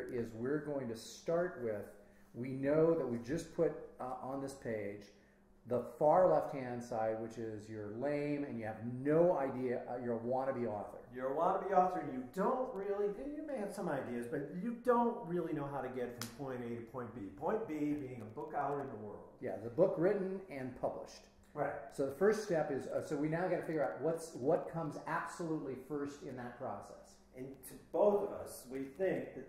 is we're going to start with, we know that we've just put on this page the far left-hand side, which is you're lame and you have no idea, you're a wannabe author. You're a wannabe author and you don't really, you may have some ideas, but you don't really know how to get from point A to point B. Point B being a book out in the world. Yeah, the book written and published. Right. So the first step is, so we now got to figure out what comes absolutely first in that process. And to both of us, we think that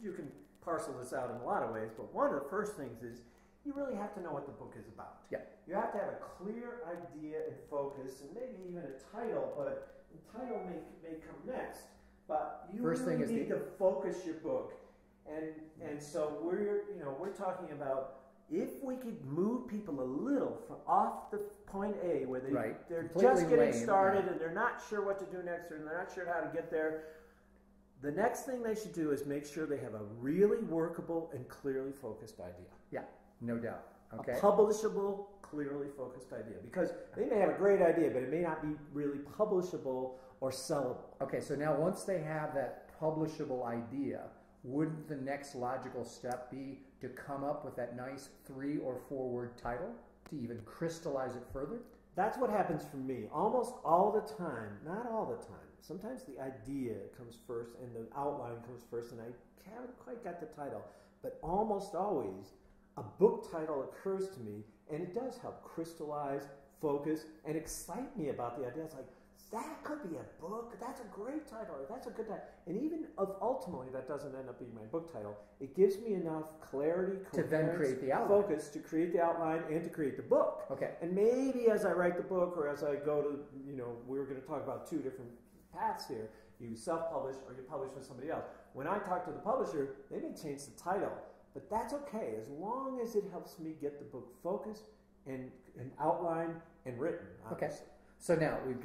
you can parcel this out in a lot of ways, but one of the first things is you really have to know what the book is about. Yeah. You have to have a clear idea and focus, and maybe even a title, but the title may come next. But you really need to focus your book, and so we're talking about if we could move people a little from off the point A where they're just getting started and they're not sure what to do next, or they're not sure how to get there. The next thing they should do is make sure they have a really workable and clearly focused idea. Yeah, no doubt. Okay. A publishable, clearly focused idea. Because they may have a great idea, but it may not be really publishable or sellable. Okay, so now once they have that publishable idea, wouldn't the next logical step be to come up with that nice 3 or 4 word title to even crystallize it further? That's what happens for me almost all the time. Not all the time. Sometimes the idea comes first and the outline comes first, and I haven't quite got the title. But almost always, a book title occurs to me, and it does help crystallize, focus, and excite me about the idea. It's like, that could be a book. That's a great title. That's a good title. And even if ultimately that doesn't end up being my book title, it gives me enough clarity, to then create the outline, focus to create the outline and to create the book. Okay. And maybe as I write the book, or as I go to, we're going to talk about 2 different paths here. You self-publish or you publish with somebody else. When I talk to the publisher, they may change the title, but that's okay as long as it helps me get the book focused and outlined and written. Obviously. Okay. So now we've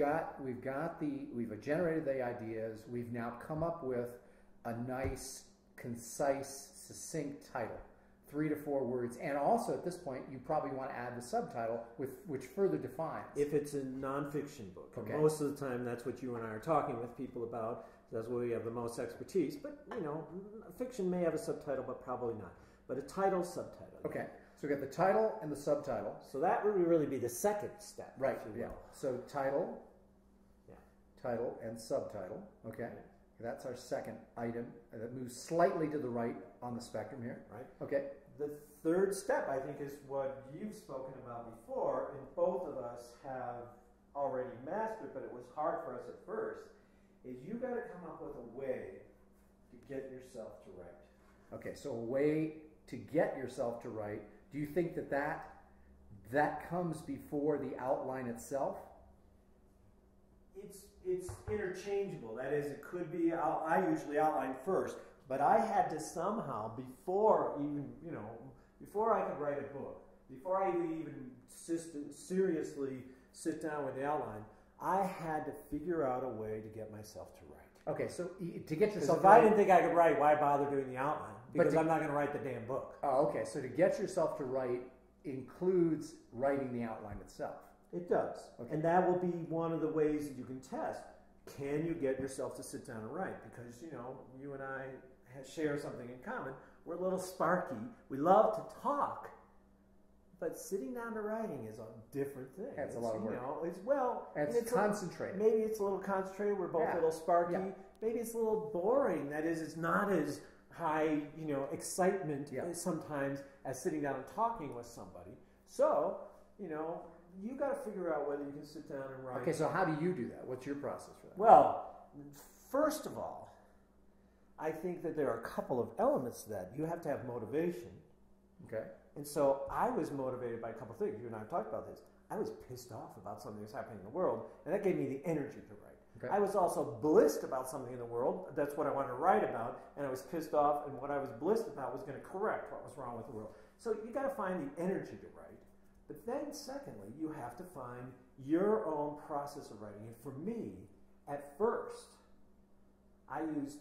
generated the ideas. We've now come up with a nice, concise, succinct title, 3 to 4 words, and also at this point you probably want to add the subtitle which further defines. If it's a nonfiction book, okay. Most of the time that's what you and I are talking with people about. That's where we have the most expertise. But fiction may have a subtitle, but probably not. But a title, subtitle. Okay. So we got the title and the subtitle. So that would really be the second step. Right, yeah. So title, title and subtitle. Okay. That's our second item that moves slightly to the right on the spectrum here. Right. Okay. The third step, I think, is what you've spoken about before, and both of us have already mastered, but it was hard for us at first, is you got to come up with a way to get yourself to write. Okay, so a way to get yourself to write. Do you think that comes before the outline itself? It's interchangeable. That is, it could be, I usually outline first, but I had to somehow, before I could write a book, before I even seriously sit down with the outline, I had to figure out a way to get myself to write. Okay, so to get yourself if I didn't think I could write, why bother doing the outline? Because I'm not going to write the damn book. Oh, okay. So to get yourself to write includes writing the outline itself. It does. Okay. And that will be one of the ways that you can test. Can you get yourself to sit down and write? Because, you and I share something in common. We're a little sparky. We love to talk. But sitting down to writing is a different thing. That's a lot of work. It's concentrated. Maybe it's a little concentrated. We're both a little sparky. Yeah. Maybe it's a little boring. That is, it's not as high, excitement sometimes as sitting down and talking with somebody. So, you got to figure out whether you can sit down and write. Okay, so how do you do that? What's your process for that? Well, first of all, I think that there are a couple of elements to that. You have to have motivation. Okay. And so I was motivated by a couple of things. You and I have talked about this. I was pissed off about something that's happening in the world, and that gave me the energy to write. Okay. I was also blissed about something in the world. That's what I wanted to write about, and I was pissed off, and what I was blissed about was going to correct what was wrong with the world. So you got to find the energy to write. But then, secondly, you have to find your own process of writing. And for me, at first, I used,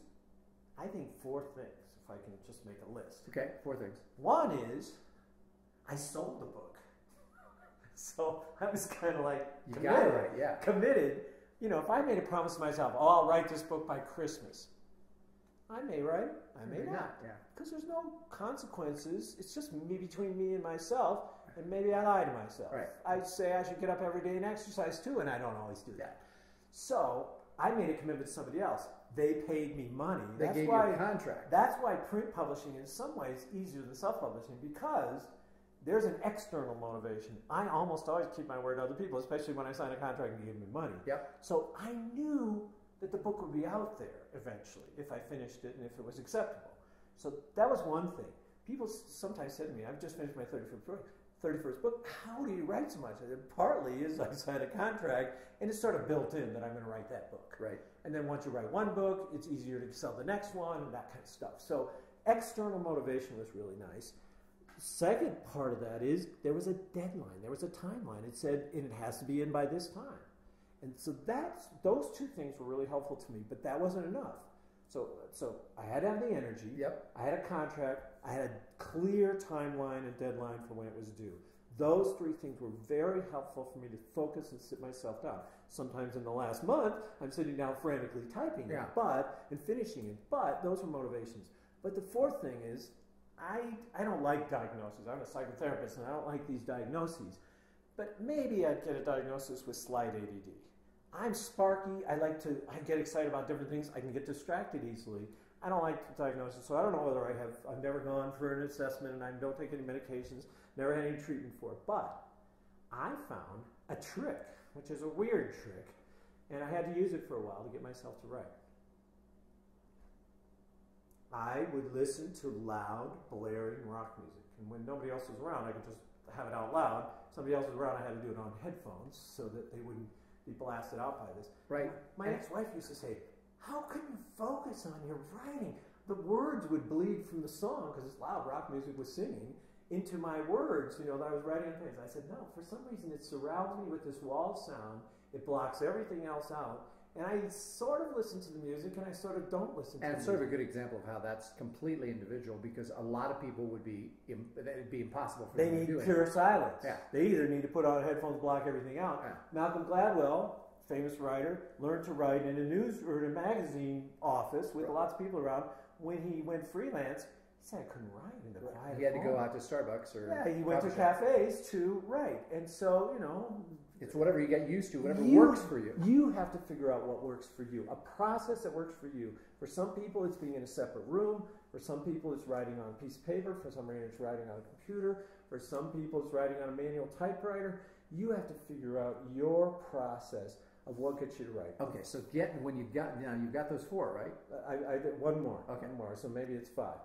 I think, 4 things, if I can just make a list. Okay, 4 things. One is, I sold the book. So I was kind of like committed. Yeah. Committed. If I made a promise to myself, I'll write this book by Christmas. I may write, I may not. Yeah. Because there's no consequences. It's just me between me and myself, and maybe I lie to myself. Right. I say I should get up every day and exercise too, and I don't always do that. So I made a commitment to somebody else. They paid me money. They gave you a contract. That's why print publishing is in some ways easier than self-publishing, because there's an external motivation. I almost always keep my word to other people, especially when I sign a contract and give me money. Yep. So I knew that the book would be out there eventually if I finished it and if it was acceptable. So that was one thing. People sometimes said to me, I've just finished my 31st book. How do you write so much? I said, partly is I signed a contract, and it's sort of built in that I'm going to write that book. Right. And then once you write one book, it's easier to sell the next one and that kind of stuff. So external motivation was really nice. Second part of that is there was a deadline. There was a timeline. It said, and it has to be in by this time. And so those two things were really helpful to me, but that wasn't enough. So I had to have the energy. Yep. I had a contract. I had a clear timeline and deadline for when it was due. Those three things were very helpful for me to focus and sit myself down. Sometimes in the last month, I'm sitting down frantically typing it, and finishing it. But those were motivations. But the fourth thing is, I don't like diagnoses. I'm a psychotherapist, and I don't like these diagnoses. But maybe I'd get a diagnosis with slight ADD. I'm sparky. I get excited about different things. I can get distracted easily. I don't like diagnosis, so I don't know whether I've never gone for an assessment, and I don't take any medications, never had any treatment for it. But I found a trick, which is a weird trick, and I had to use it for a while to get myself to write. I would listen to loud, blaring rock music, and when nobody else was around, I could just have it out loud. Somebody else was around, I had to do it on headphones so that they wouldn't be blasted out by this. Right. My ex-wife used to say, how can you focus on your writing? The words would bleed from the song, because this loud rock music was singing, into my words, that I was writing on things. I said, no, for some reason it surrounds me with this wall of sound. It blocks everything else out. And I sort of listen to the music, and I sort of don't listen to the music. And it's sort of a good example of how that's completely individual, because a lot of people it'd be impossible for them to do it. They need pure silence. Yeah. They either need to put on headphones, block everything out. Yeah. Malcolm Gladwell, famous writer, learned to write in a news or in a magazine office with lots of people around. When he went freelance, he said, I couldn't write in the quiet. He had to go out to Starbucks or he went to cafes to write. And so, it's whatever you get used to, whatever works for you. You have to figure out what works for you, a process that works for you. For some people, it's being in a separate room. For some people, it's writing on a piece of paper. For some people, it's writing on a computer. For some people, it's writing on a manual typewriter. You have to figure out your process of what gets you to write. Okay, so you've got those four, right? I did one more. Okay. One more, so maybe it's five.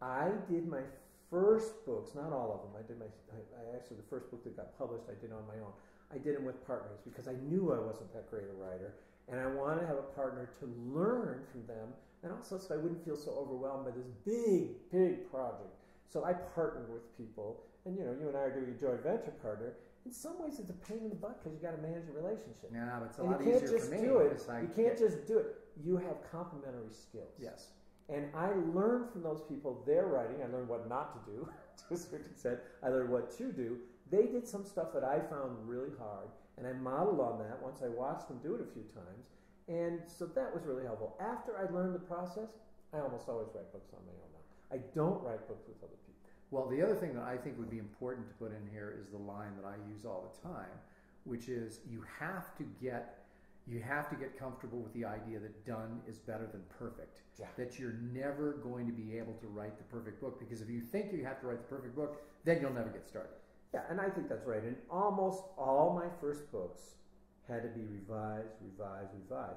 I did my first books, not all of them. I actually, the first book that got published, I did on my own. I did them with partners because I knew I wasn't that great a writer, and I wanted to have a partner to learn from them, and also so I wouldn't feel so overwhelmed by this big, big project. So I partnered with people, and you and I are doing a joint venture partner. In some ways, it's a pain in the butt because you got to manage a relationship. Yeah, but it's a lot easier for me. You can't just do it. You have complementary skills. Yes. And I learned from those people their writing. I learned what not to do, to a certain extent. I learned what to do. They did some stuff that I found really hard, and I modeled on that once I watched them do it a few times. And so that was really helpful. After I learned the process, I almost always write books on my own now. I don't write books with other people. Well, the other thing that I think would be important to put in here is the line that I use all the time, which is you have to get comfortable with the idea that done is better than perfect. Yeah. That you're never going to be able to write the perfect book, because if you think you have to write the perfect book, then you'll never get started. Yeah, and I think that's right. And almost all my first books had to be revised.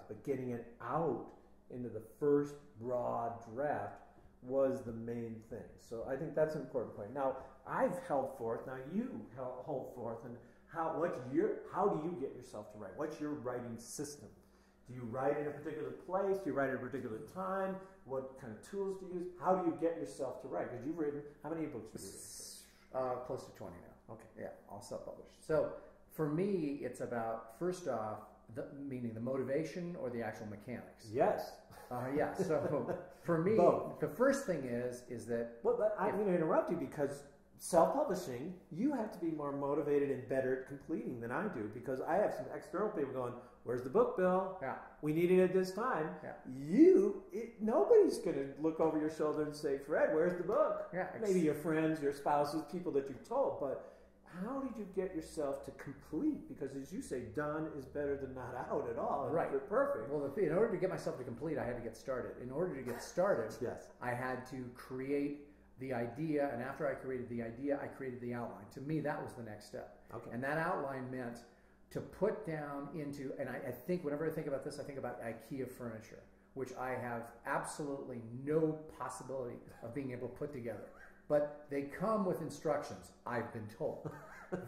But getting it out into the first broad draft was the main thing. So I think that's an important point. Now, I've held forth. Now you hold forth. And how do you get yourself to write? What's your writing system? Do you write in a particular place? Do you write at a particular time? What kind of tools do you use? How do you get yourself to write? Because you've written, how many books have you written? Close to 20 now. Okay. Yeah, all self-published. So for me, it's about, first off, meaning the motivation or the actual mechanics. Yes. Yeah. So for me, both. The first thing is that... Well, I'm going to interrupt you because self-publishing, you have to be more motivated and better at completing than I do, because I have some external people going, where's the book, Bill? Yeah. We need it at this time. Yeah. nobody's going to look over your shoulder and say, Fred, where's the book? Yeah, maybe your friends, your spouses, people that you've told, but how did you get yourself to complete? Because as you say, done is better than not out at all. Right. You're perfect. Well, in order to get myself to complete, I had to get started. In order to get started, yes. I had to create the idea, and after I created the idea, I created the outline. To me, that was the next step. Okay. And that outline meant to put down into, and I think whenever I think about this, I think about IKEA furniture, which I have absolutely no possibility of being able to put together. But they come with instructions, I've been told,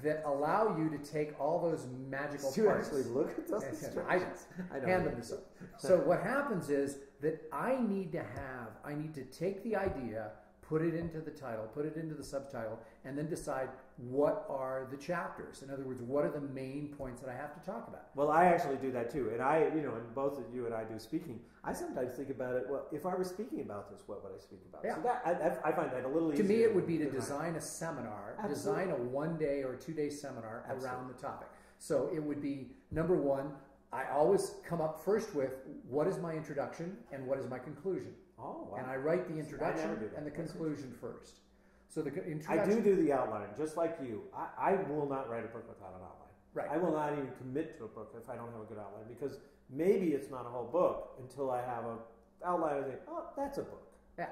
that allow you to take all those magical you parts. actually look at those instructions? I hand them to someone. So what happens is that I need to take the idea, put it into the title, put it into the subtitle, and then decide what are the chapters. In other words, what are the main points that I have to talk about? Well, I actually do that too. And and both of you and I do speaking. I sometimes think about it, well, if I were speaking about this, what would I speak about? Yeah. So that, I find that a little easier. To me, it would be to design a seminar, design a 1-day or 2-day seminar around the topic. So it would be, number one, I always come up first with what is my introduction and what is my conclusion. Oh, wow. And I write the introduction and the conclusion first. So the introduction. I do the outline, just like you. I will not write a book without an outline. Right. I will not even commit to a book if I don't have a good outline, because maybe it's not a whole book until I have an outline and think, oh, that's a book. Yeah.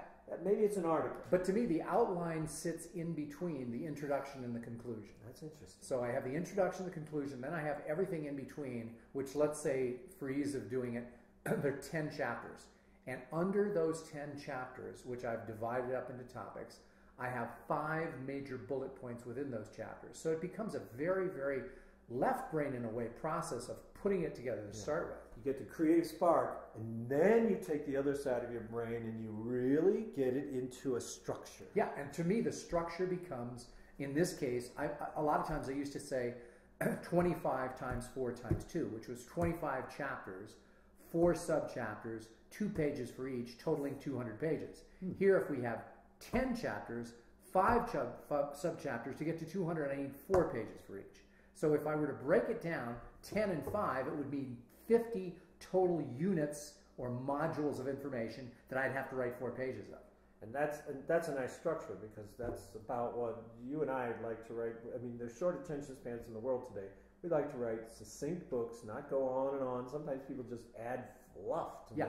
Maybe it's an article. But to me, the outline sits in between the introduction and the conclusion. That's interesting. So I have the introduction, the conclusion, then I have everything in between, which, let's say, for ease of doing it, there are 10 chapters. And under those 10 chapters, which I've divided up into topics, I have 5 major bullet points within those chapters. So it becomes a very, very left brain, in a way, process of putting it together to start with. You get the creative spark, and then you take the other side of your brain and you really get it into a structure. Yeah, and to me, the structure becomes, in this case, a lot of times I used to say 25 times 4 times 2, which was 25 chapters, 4 sub-chapters, 2 pages for each, totaling 200 pages. Here, if we have 10 chapters, 5 sub-chapters, to get to 200, I need 4 pages for each. So if I were to break it down, 10 and 5, it would mean 50 total units or modules of information that I'd have to write 4 pages of. And that's a nice structure, because that's about what you and I like to write. I mean, there's short attention spans in the world today. We like to write succinct books, not go on and on. Sometimes people just add fluff to me.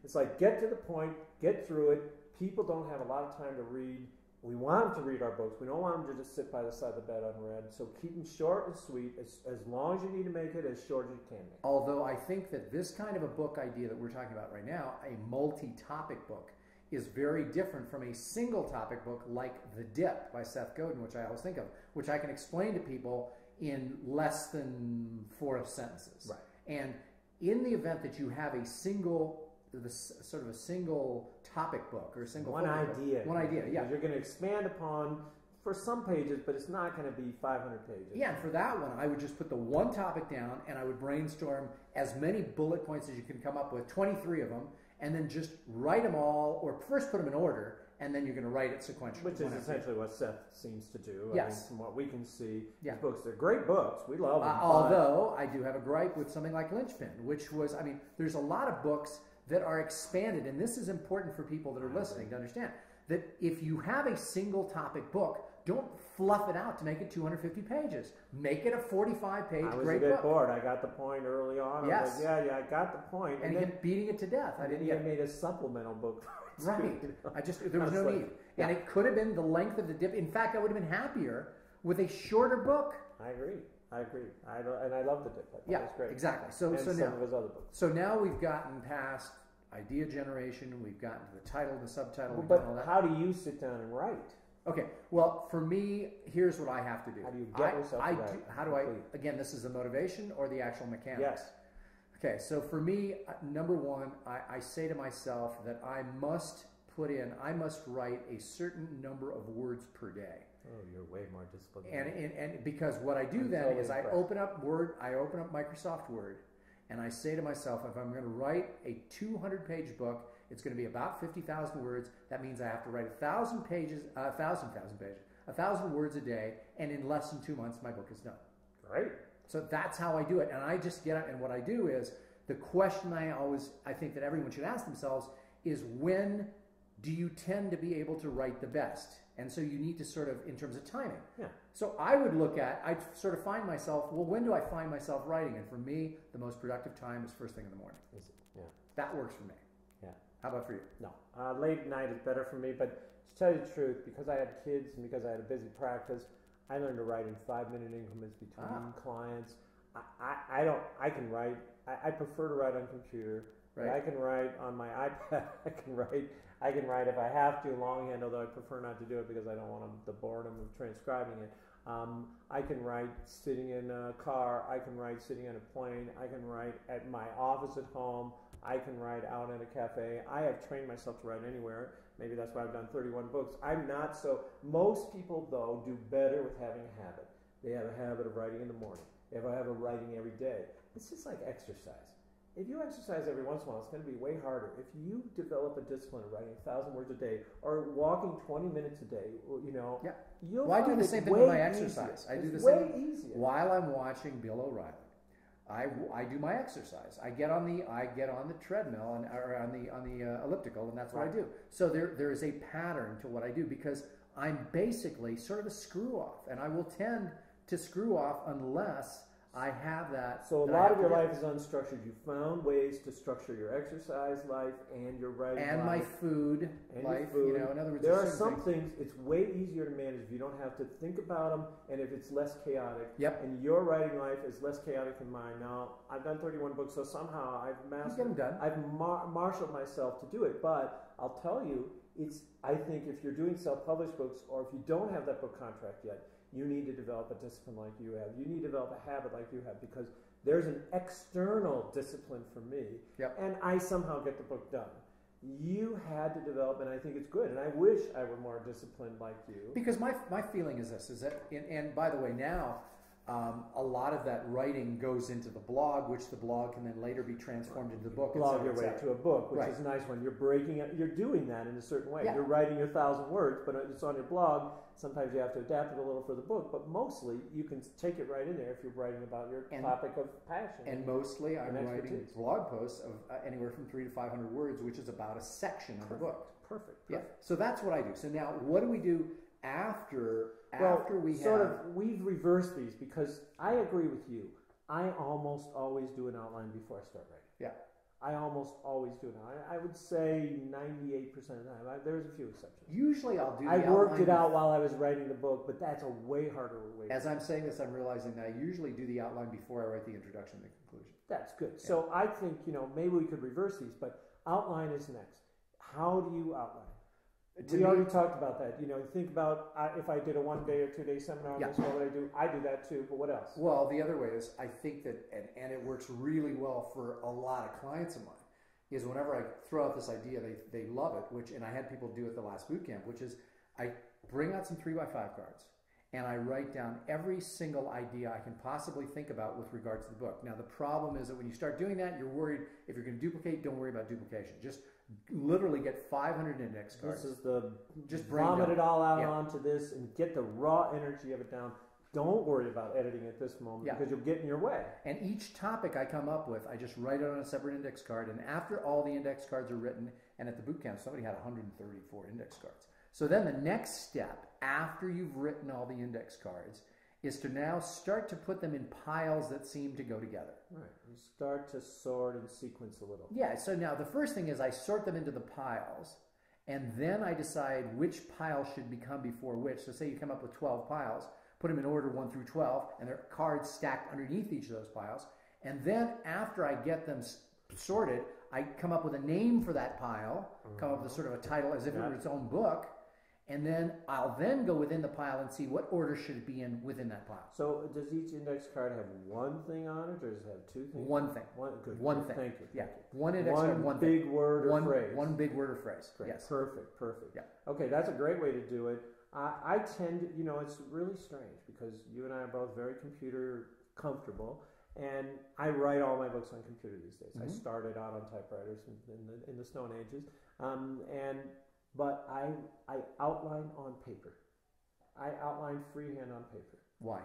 It's like, get to the point, get through it. People don't have a lot of time to read. We want them to read our books. We don't want them to just sit by the side of the bed unread. So keep them short and sweet, as long as you need to make it as short as you can make. Although I think that this kind of a book idea that we're talking about right now, a multi-topic book, is very different from a single topic book like The Dip by Seth Godin, which I always think of, which I can explain to people in less than 4 sentences. Right. And in the event that you have a single topic book or a single one idea. One idea, yeah. You're going to expand upon for some pages, but it's not going to be 500 pages. Yeah, and for that one, I would just put the one topic down, and I would brainstorm as many bullet points as you can come up with, 23 of them, and then just write them all, or first put them in order, and then you're going to write it sequentially. Which is essentially what Seth seems to do. Yes. I mean, from what we can see, Yeah. his books, they're great books. We love them. Although, I do have a gripe with something like Linchpin, which was, I mean, there's a lot of books that are expanded, and this is important for people that are listening to understand, that if you have a single topic book, don't fluff it out to make it 250 pages. Make it a 45-page I was great a bit book. bored. I got the point early on. Yes. I was like, yeah, I got the point. And then beating it to death. I didn't get made a supplemental book. Right. You know? There was no like, need. yeah. And it could have been the length of The Dip. In fact, I would have been happier with a shorter book. I agree. And I love The Dip. Yeah, it's great. exactly. And some of his other books. So now we've gotten past idea generation, we've gotten to the title, the subtitle, Well, we've but done all that. how do you sit down and write? Okay, well, for me, here's what I have to do. How do you get yourself to write? How do I, again, this is the motivation or the actual mechanics? Yes. Okay, so for me, number one, I say to myself that I must write a certain number of words per day. Oh, you're way more disciplined. And because what I do I'm then totally is impressed. I open up Microsoft Word, and I say to myself, if I'm going to write a 200-page book, it's going to be about 50,000 words. That means I have to write 1,000 words a day, and in less than 2 months, my book is done. Great. So that's how I do it. And I just get up, and what I do is, the question I think that everyone should ask themselves is when do you tend to be able to write the best? And so you need to sort of, in terms of timing. Yeah. So I'd sort of find myself, well, when do I find myself writing? And for me, the most productive time is first thing in the morning. Is it? Yeah. That works for me. Yeah. How about for you? No. Late night is better for me, but to tell you the truth, because I had kids and because I had a busy practice, I learned to write in 5-minute increments between clients. I can write. I prefer to write on computer. Right. I can write on my iPad. I can write if I have to longhand, although I prefer not to do it because I don't want the boredom of transcribing it. I can write sitting in a car. I can write sitting in a plane. I can write at my office at home. I can write out in a cafe. I have trained myself to write anywhere. Maybe that's why I've done 31 books. I'm not so. Most people, though, do better with having a habit. They have a habit of writing in the morning. They have a habit of writing every day. It's just like exercise. If you exercise every once in a while, it's going to be way harder. If you develop a discipline of writing 1,000 words a day or walking 20 minutes a day, you'll I do the same thing with my exercise. I do the same. Way easier. While I'm watching Bill O'Reilly, I do my exercise. I get on the treadmill or on the elliptical, and that's what I do. So there is a pattern to what I do because I'm basically sort of a screw off, and I will tend to screw off unless I have that. So a lot of your life is unstructured. You found ways to structure your exercise life and your writing and life. My food and life. Food. You know, in other words, there are some things it's way easier to manage if you don't have to think about them, and if it's less chaotic. Yep. And your writing life is less chaotic than mine. Now I've done 31 books, so somehow I've mastered. I've marshaled myself to do it. But I'll tell you, I think if you're doing self-published books, or if you don't have that book contract yet, you need to develop a discipline like you have. You need to develop a habit like you have because there's an external discipline for me, and I somehow get the book done. You had to develop, and I think it's good, and I wish I were more disciplined like you. Because my feeling is this, is that, and by the way, now a lot of that writing goes into the blog, which the blog can then later be transformed into the book. Blog your way to a book, which is a nice one. You're breaking it. You're doing that in a certain way. You're writing your 1,000 words, but it's on your blog. Sometimes you have to adapt it a little for the book, but mostly you can take it right in there if you're writing about your topic of passion. And mostly I'm writing blog posts of anywhere from 300 to 500 words, which is about a section of the book. Perfect. Yeah. So that's what I do. So now, what do we do after we've reversed these because I agree with you. I almost always do an outline before I start writing. Yeah. I almost always do it. I would say 98% of the time. There's a few exceptions. Usually I'll do the I worked it out while I was writing the book, but that's a way harder way. As I'm saying this, I'm realizing that I usually do the outline before I write the introduction and the conclusion. That's good. Yeah. So I think, maybe we could reverse these, but outline is next. How do you outline? We already talked about that. Think about if I did a 1 day or 2 day seminar on this, what would I do? I do that too, but what else? Well, the other way is I think that, and it works really well for a lot of clients of mine, is whenever I throw out this idea, they love it, and I had people do it the last boot camp, which is I bring out some 3x5 cards and I write down every single idea I can possibly think about with regard to the book. Now, the problem is that when you start doing that, you're worried if you're going to duplicate, don't worry about duplication. Just literally get 500 index cards. This is just vomit it all out onto this and get the raw energy of it down. Don't worry about editing at this moment because you'll get in your way. And each topic I come up with, I just write it on a separate index card. And after all the index cards are written, and at the boot camp, somebody had 134 index cards. So then the next step, after you've written all the index cards, is to now start to put them in piles that seem to go together. Right. You start to sort and sequence a little. Yeah. So now the first thing is I sort them into the piles, and then I decide which pile should become before which. So say you come up with 12 piles, put them in order 1 through 12, and there are cards stacked underneath each of those piles. And then after I get them sorted, I come up with a name for that pile, come up with a sort of a title as if it were its own book, and then I'll then go within the pile and see what order should it be in within that pile. So does each index card have one thing on it, or does it have two things? One thing. One thing. Thank you. Yeah. One index card, one big thing. word or phrase. One big word or phrase. Great. Yes. Perfect. Yeah. Okay, that's a great way to do it. I tend to, it's really strange because you and I are both very computer comfortable, and I write all my books on computer these days. I started out on typewriters in the Stone Ages, but I outline on paper. I outline freehand on paper. Why?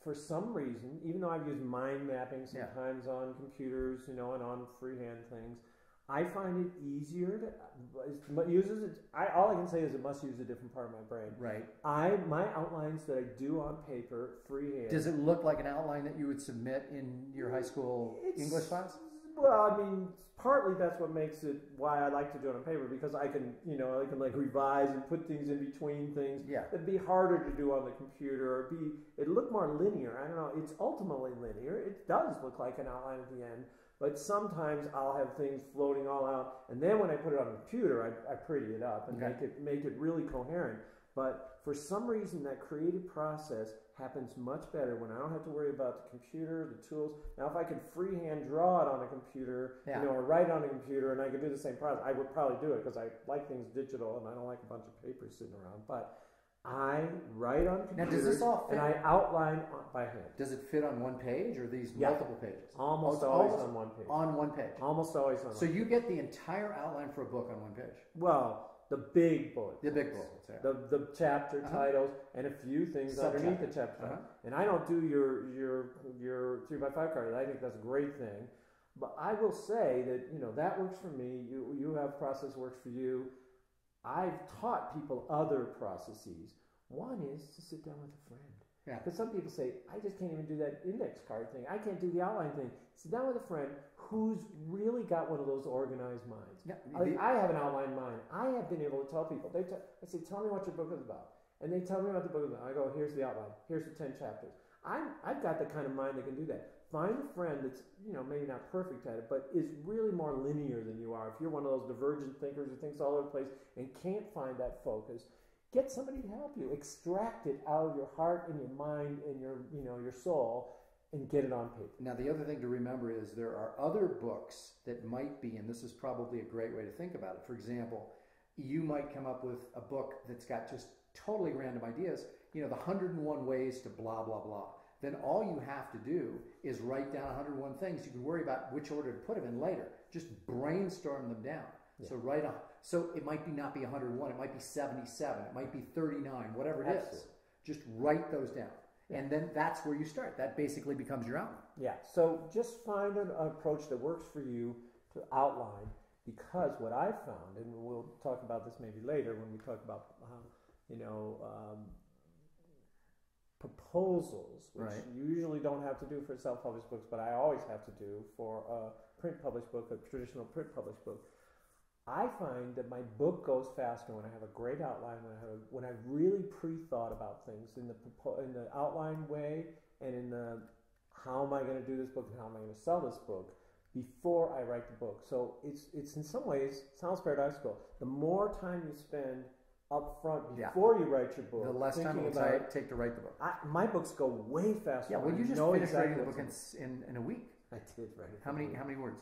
For some reason, even though I've used mind mapping sometimes on computers, and on freehand things, I find it easier to all I can say is it must use a different part of my brain. Right. My outlines that I do on paper, freehand. Does it look like an outline that you would submit in your high school English class? Well, I mean, partly that's what makes it why I like to do it on paper, because I can like revise and put things in between things. Yeah. It'd be harder to do on the computer, or it'd look more linear. I don't know. It's ultimately linear. It does look like an outline at the end, but sometimes I'll have things floating all out, and then when I put it on the computer, I pretty it up and make it really coherent. But for some reason, that creative process happens much better when I don't have to worry about the computer, the tools. Now, if I could freehand draw it on a computer, or write on a computer, and I could do the same process, I would probably do it, because I like things digital and I don't like a bunch of paper sitting around. But I write on computers, now, does this all fit? And I outline by hand. Does it fit on one page, or these multiple pages? Almost always on one page. On one page. Almost always on one page. So you get the entire outline for a book on one page? Well, the big bullets. The big bullets, yeah. The chapter titles and a few things underneath the chapter. And I don't do your 3x5 card. I think that's a great thing. But I will say that, that works for me. You have process works for you. I've taught people other processes. One is to sit down with a friend. Yeah. Because some people say, I just can't even do that index card thing. I can't do the outline thing. Sit down with a friend who's really got one of those organized minds. Yeah. I have an outline mind. I have been able to tell people. I say, tell me what your book is about. And they tell me what the book is about. I go, here's the outline. Here's the 10 chapters. I've got the kind of mind that can do that. Find a friend that's, maybe not perfect at it, but is really more linear than you are. If you're one of those divergent thinkers who thinks all over the place and can't find that focus, get somebody to help you. Extract it out of your heart and your mind and your soul, and get it on paper. Now, the other thing to remember is there are other books that might be, and this is probably a great way to think about it. For example, you might come up with a book that's got just totally random ideas, the 101 ways to blah, blah, blah. Then all you have to do is write down 101 things. You can worry about which order to put them in later. Just brainstorm them down. Yeah. So it might not be 101, it might be 77, it might be 39, whatever it is. Just write those down. And then that's where you start. That basically becomes your outline. Yeah. So just find an approach that works for you to outline, because what I've found, and we'll talk about this maybe later when we talk about proposals, which you usually don't have to do for self-published books, but I always have to do for a print published book, a traditional print published book. I find that my book goes faster when I have a great outline, when I've really pre-thought about things in the outline way, and in the how am I going to do this book and how am I going to sell this book before I write the book. So it's in some ways, sounds paradoxical, the more time you spend up front before you write your book, the less time it will take to write the book. My books go way faster. Yeah, well, you just finished writing the book in a week. I did write it. How many words?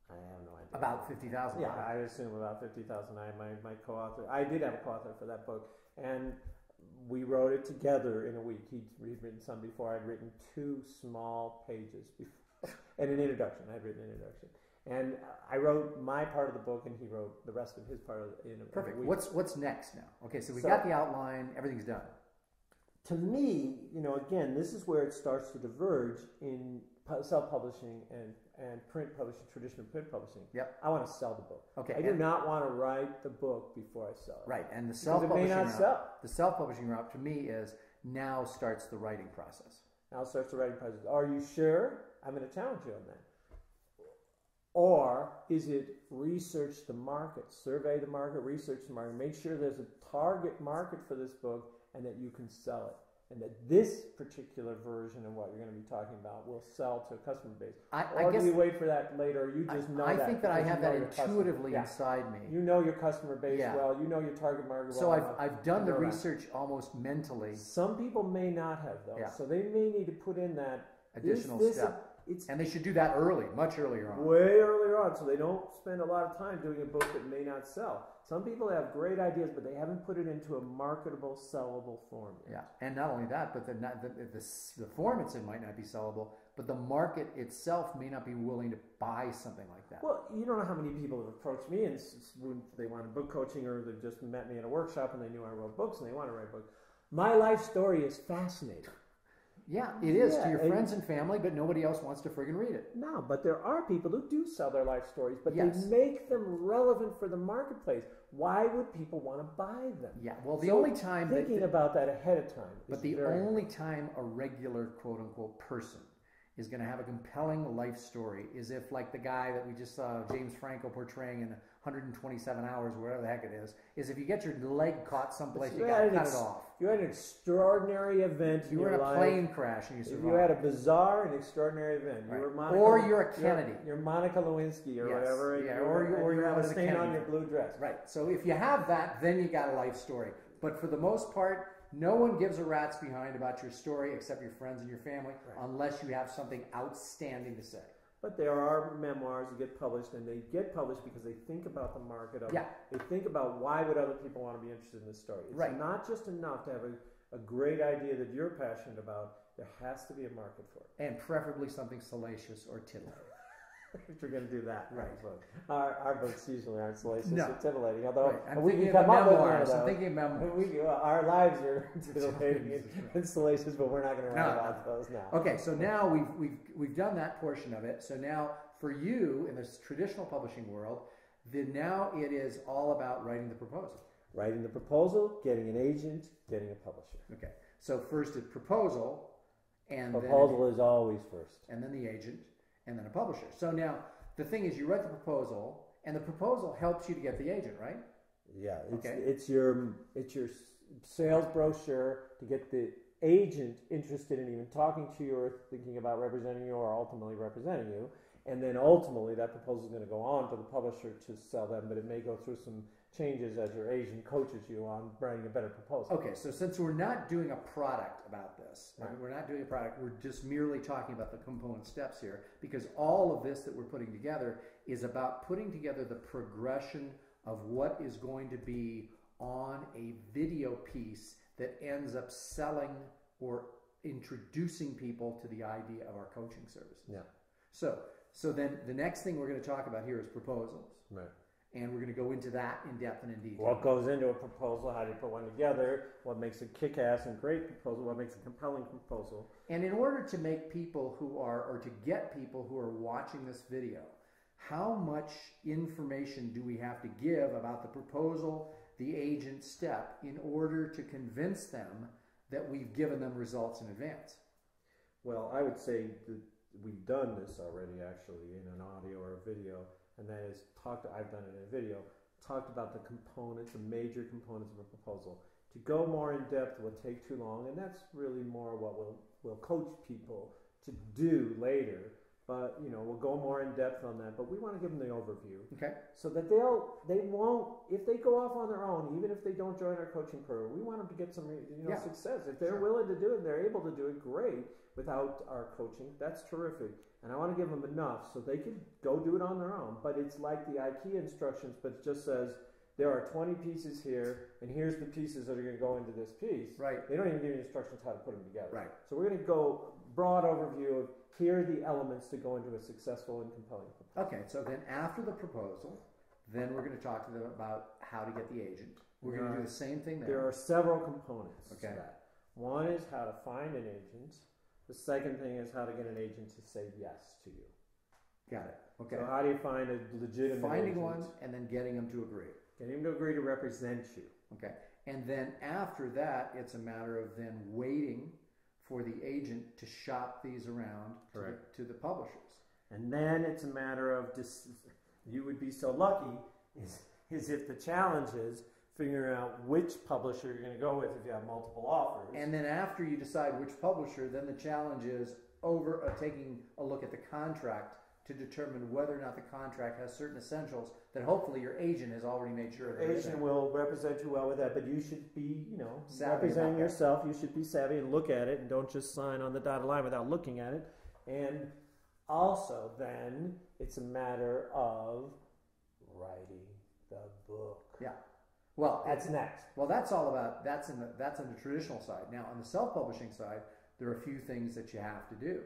I have no idea. About 50,000. Yeah, I assume about 50,000. My co-author. I did have a co-author for that book, and we wrote it together in a week. He'd written some before. I'd written 2 small pages before, and an introduction. I'd written an introduction, and I wrote my part of the book, and he wrote the rest of his part of it in a Perfect. week. What's next now? Okay, so we got the outline. Everything's done. To me, again, this is where it starts to diverge in self-publishing and print publishing, traditional print publishing. Yep. I want to sell the book. Okay. I do not want to write the book before I sell it. Right. And the self-publishing route, the self-publishing route to me is now starts the writing process. Now starts the writing process. Are you sure? I'm going to challenge you on that. Or is it research the market, survey the market, research the market, make sure there's a target market for this book and that you can sell it. And that this particular version of what you're going to be talking about will sell to a customer base. Or do you wait for that later, or you just know that? I think that I have that intuitively inside me. You know your customer base well. You know your target market well. So I've done the research almost mentally. Some people may not have, though. Yeah. So they may need to put in that additional step. And they should do that early, much earlier on. Way earlier on, so they don't spend a lot of time doing a book that may not sell. Some people have great ideas, but they haven't put it into a marketable, sellable form yet. Yeah, and not only that, but the form it's in might not be sellable, but the market itself may not be willing to buy something like that. Well, you don't know how many people have approached me and they wanted book coaching, or they've just met me at a workshop and they knew I wrote books and they want to write books. My life story is fascinating. Yeah, it is to Yeah, your friends and family, but nobody else wants to friggin' read it. No, but there are people who do sell their life stories, but Yes. they make them relevant for the marketplace. Why would people want to buy them? Yeah, well, the only time thinking about that ahead of time. But the only time a regular quote unquote person is going to have a compelling life story is if, like the guy that we just saw James Franco portraying in 127 hours, whatever the heck it is if you get your leg caught someplace, you got to cut it off. You had an extraordinary event. You were in a plane crash and you survived. You had a bizarre and extraordinary event. Right. You were Monica, or you're a Kennedy. You're Monica Lewinsky or whatever. Yeah, or you have a stain Kennedy. on your blue dress. Right. So if you have that, then you got a life story. But for the most part, no one gives a rat's behind about your story except your friends and your family, unless you have something outstanding to say. But there are memoirs that get published, and they get published because they think about the market of it. They think about why would other people want to be interested in this story. It's not just enough to have a great idea that you're passionate about. There has to be a market for it. And preferably something salacious or titillating. If you're going to do that. Right. Our books usually aren't salacious or titillating, although we can come up with one of those. I'm thinking of memoirs. Our lives are titillating and salacious, but we're not going to write about those now. Okay, so now we've done that portion of it. So now for you in this traditional publishing world, now it is all about writing the proposal. Writing the proposal, getting an agent, getting a publisher. Okay, so first it's proposal, and proposal is always first, and then the agent, and then a publisher. So now the thing is, you write the proposal, and the proposal helps you to get the agent, right? Yeah. It's your sales brochure to get the agent interested in even talking to you or thinking about representing you or ultimately representing you. And then ultimately that proposal is going to go on to the publisher to sell them, but it may go through some changes as your agent coaches you on writing a better proposal. Okay, so since we're not doing a product about this, we're not doing a product, we're just merely talking about the component steps here, because all of this that we're putting together is about putting together the progression of what is going to be on a video piece that ends up selling or introducing people to the idea of our coaching services. Yeah. So then the next thing we're going to talk about here is proposals. Right. And we're going to go into that in depth and in detail. What goes into a proposal? How do you put one together? What makes a kick-ass and great proposal? What makes a compelling proposal? And in order to make people or to get people who are watching this video, how much information do we have to give about the proposal, the agent step, in order to convince them that we've given them results in advance? Well, I would say that we've done this already, actually, in an audio or a video. And that is I've done it in a video, talked about the components, the major components of a proposal. To go more in depth will take too long, and that's really more what we'll coach people to do later. But we'll go more in depth on that. But we want to give them the overview, so that they won't, if they go off on their own, even if they don't join our coaching program, we want them to get some success. If they're willing to do it, and they're able to do it, great. Without our coaching, that's terrific. And I want to give them enough so they can go do it on their own. But it's like the IKEA instructions, but it just says there are 20 pieces here, and here's the pieces that are going to go into this piece. Right. They don't even give you instructions how to put them together. Right. So we're going to go broad overview of here are the elements to go into a successful and compelling proposal. Okay, so then after the proposal, then we're going to talk to them about how to get the agent. We're going to do the same thing there. There are several components to Okay. that. One is how to find an agent. The second thing is how to get an agent to say yes to you. Got it. Okay. So how do you find a legitimate Finding agent? one and then getting them to agree. Getting them to agree to represent you. Okay. And then after that, it's a matter of then waiting for the agent to shop these around to the publishers. And then it's a matter of you would be so lucky is if the challenge is figuring out which publisher you're going to go with if you have multiple offers. And then after you decide which publisher, then the challenge is taking a look at the contract to determine whether or not the contract has certain essentials that hopefully your agent has already made sure. The agent will represent you well with that, but you should be, savvy representing yourself. You should be savvy and look at it, and don't just sign on the dotted line without looking at it. And also, then it's a matter of writing the book. Yeah. Well, that's next. Well, that's all about that's on the traditional side. Now, on the self-publishing side, there are a few things that you have to do.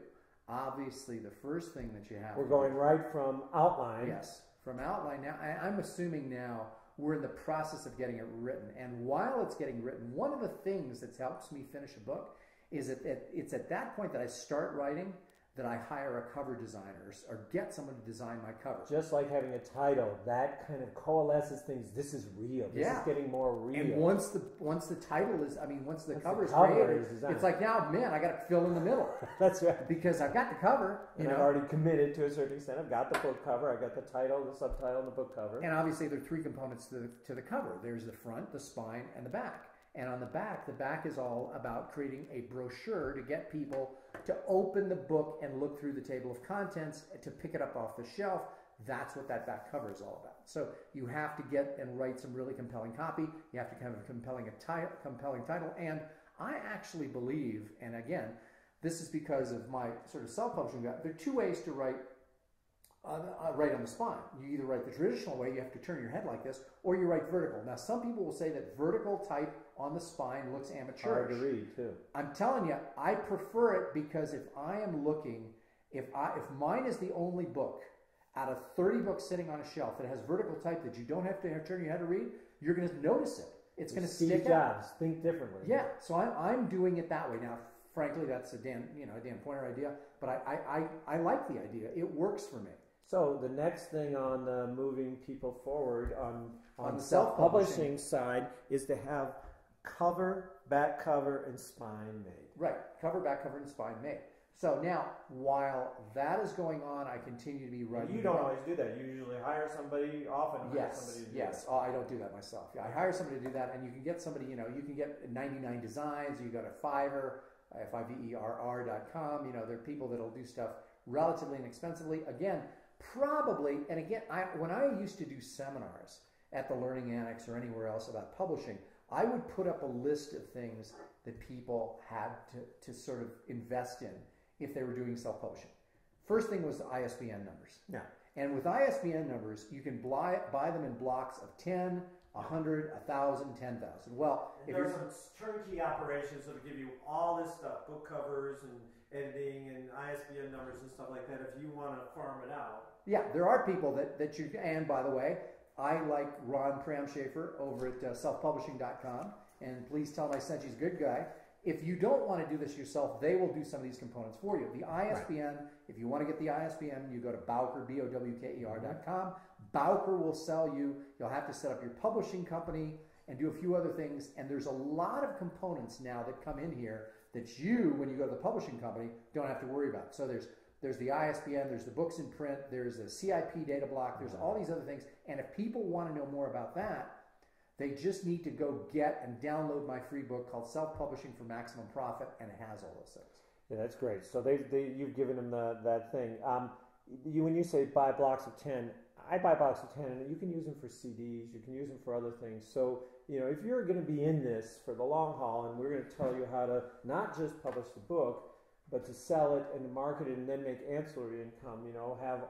Obviously, the first thing that you have We're going right from outline. Yes, from outline. Now, I'm assuming now we're in the process of getting it written. And while it's getting written, one of the things that helps me finish a book is it's at that point that I start writing that I hire a cover designer or get someone to design my cover. Just like having a title, that kind of coalesces things. This is real. This is getting more real. And once the title is, once the cover is created, it's like, now, man, I got to fill in the middle. That's right. Because I've got the cover. I've already committed to a certain extent. I've got the book cover. I've got the title, the subtitle, and the book cover. And obviously there are three components to the cover. There's the front, the spine, and the back. And on the back is all about creating a brochure to get people to open the book and look through the table of contents to pick it up off the shelf. That's what that back cover is all about. So you have to get and write some really compelling copy. You have to have a compelling title. And I actually believe, and again, this is because of my sort of self-publishing, there are two ways to write on the spine. You either write the traditional way, you have to turn your head like this, or you write vertical. Now, some people will say that vertical type on the spine looks amateurish. Hard to read, too. I'm telling you, I prefer it because if I am looking, if mine is the only book out of 30 books sitting on a shelf that has vertical type that you don't have to turn your head to read, you're going to notice it. It's going to stick out. Jobs, think differently. Yeah, so I'm doing it that way. Now, frankly, that's a Dan Pointer idea, but I like the idea. It works for me. So the next thing on moving people forward on the self-publishing self-publishing side is to have cover, back cover, and spine made. Right, cover, back cover, and spine made. So now, while that is going on, I continue to be writing. You don't always do that. You usually hire somebody, often hire somebody to do that. Oh, I don't do that myself. Yeah, I hire somebody to do that, and you can get somebody, you can get 99 designs, you go to Fiverr, fiverr.com, there are people that'll do stuff relatively inexpensively. Again, probably, and again, when I used to do seminars at the Learning Annex or anywhere else about publishing, I would put up a list of things that people had to sort of invest in if they were doing self-publishing. First thing was the ISBN numbers. Yeah. And with ISBN numbers, you can buy them in blocks of 10, 100, 1,000, 10,000. Well, and there are some turnkey operations that'll give you all this stuff, book covers and editing and ISBN numbers and stuff like that if you want to farm it out. Yeah, there are people that you, and by the way, I like Ron Pramshafer over at selfpublishing.com, and please tell him I sent you. He's a good guy. If you don't want to do this yourself, they will do some of these components for you. The ISBN, if you want to get the ISBN, you go to Bowker, BOWKER.com. Bowker will sell you. You'll have to set up your publishing company and do a few other things, and there's a lot of components now that come in here that you, when you go to the publishing company, don't have to worry about. So there's the ISBN, there's the books in print, there's a CIP data block, there's all these other things. And if people want to know more about that, they just need to go get and download my free book called Self-Publishing for Maximum Profit, and it has all those things. Yeah, that's great. So you've given them that thing. When you say buy blocks of 10, I buy blocks of 10, and you can use them for CDs, you can use them for other things. So, if you're going to be in this for the long haul, and we're going to tell you how to not just publish the book, but to sell it and to market it and then make ancillary income, have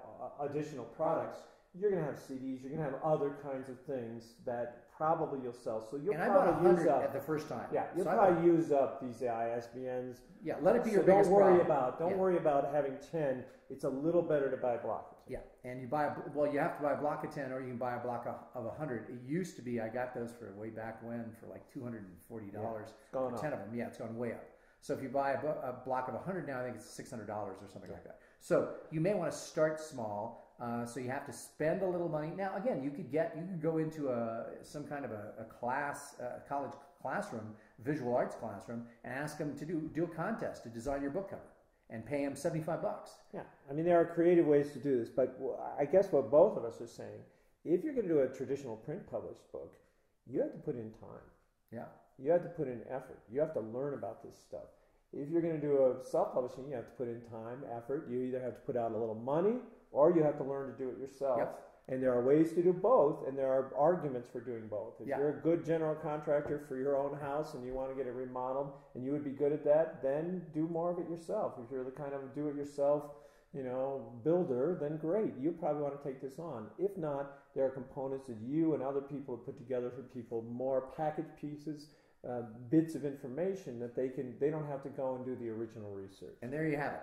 additional products, you're going to have CDs, you're going to have other kinds of things that probably you'll sell. So you'll probably use up at the first time. Yeah, you'll probably use up these ISBNs. Yeah, let it be your biggest problem. Don't worry about having 10. It's a little better to buy a block of 10. Yeah, and you have to buy a block of 10, or you can buy a block of 100. It used to be, I got those for way back when for like $240 for 10 of them. Yeah, it's gone way up. So if you buy a block of 100 now, I think it's $600 or something like that. So you may want to start small. So you have to spend a little money. Now, again, you could go into some kind of a college classroom, visual arts classroom, and ask them to do a contest to design your book cover, and pay them $75. Yeah, there are creative ways to do this, but I guess what both of us are saying, if you're going to do a traditional print published book, you have to put in time. Yeah. You have to put in effort. You have to learn about this stuff. If you're going to do a self-publishing, you have to put in time, effort. You either have to put out a little money, or you have to learn to do it yourself. Yep. And there are ways to do both, and there are arguments for doing both. If Yeah. you're a good general contractor for your own house and you want to get it remodeled and you would be good at that, then do more of it yourself. If you're the kind of do-it-yourself, builder, then great. You probably want to take this on. If not, there are components that you and other people have put together for people, more packaged pieces, bits of information that they don't have to go and do the original research. And there you have it.